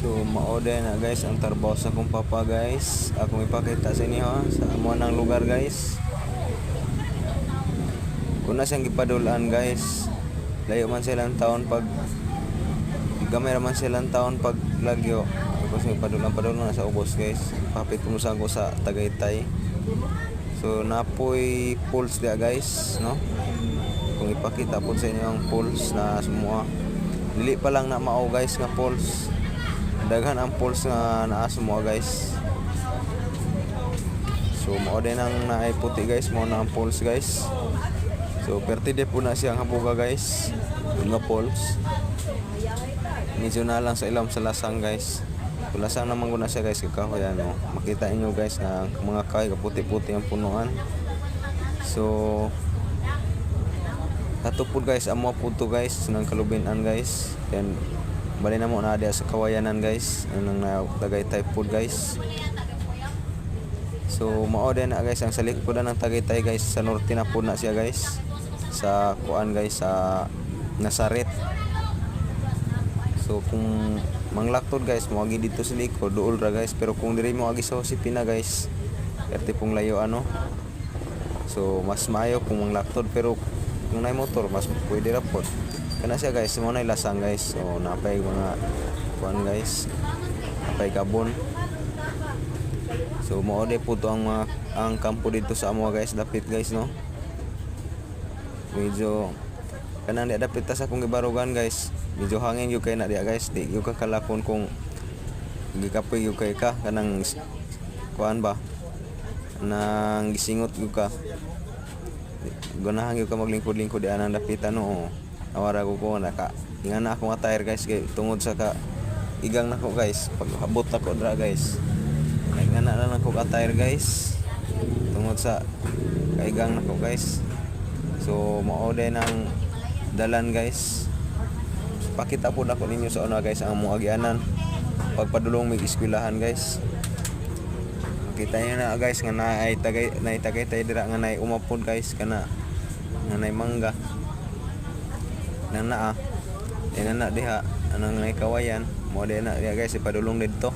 So ma-order na guys ang trabaho sa akong papa guys. Akong ipakita sa inyo sa amo ng lugar guys. Kuna siyang gipadulaan guys. Layo man silang taon pag gamay man silang taon pag lagyo. Kasi padulan na sa ubos guys. Papit ko sa Tagaytay. So napoy pulse dia guys, no? Kung ipakita po sa inyo ang pulse na sumuha. Dili pa lang na mao guys nga pulse. Daghan ang pulse nga naa sumuha guys. So mao din ang naay puti guys, mao na ang pulse guys. So pertide po na siyang habuga guys. Nga pulse. Medyo na lang sa ilam sa lasang guys. Lasang naman ko na siya guys kakahoy ano. Makita niyo guys na mga kahoy kaputi-puti ang punuan. So ato po guys amo po to guys nang kalubinan guys. Then bali na mo na dia sa kawayanan guys. Anong Tagaytay po guys. So mao din na guys ang salik po ng Tagaytay guys sa norte na po na siya guys. Sa kuan guys sa Nazaret. So kung manglaktod guys mo agi dito sa likod duol ra guys, pero kung diri mo agi sa Josepina guys perti pong layo ano. So mas maayo kung manglaktod, pero kung nay motor mas pwede ra pod kana siya guys. Mo nay lasang guys. So napay mga kuan guys, napay kabon. So mao de po to ang kampo dito sa amo guys, dapit guys no. Medyo kanang di dapit ta sa akong gibarugan guys. Medyo hangin yung kay na diya guys. Di yung kakalakon kung gikapoy yung kay ka kanang kuan ba nang gisingot yung ka. Ganahan yung ka maglingkod-lingkod di anang dapitan no. Awara ko naka ingan na akong attire guys kay tungod sa ka igang nako guys. Pag abot nako dra guys, ingan na lang ako attire guys tungod sa kaigang nako guys. So mao din ang dalan guys. Pakita po nako ninyo sa una guys ang among agianan pagpadulong mig eskwelahan guys. Makita niyo na guys nga naay Tagaytay dira nga naay umapod guys kana nga naay mangga nana diha anang naay kawayan mo na diha guys ipadulong didto.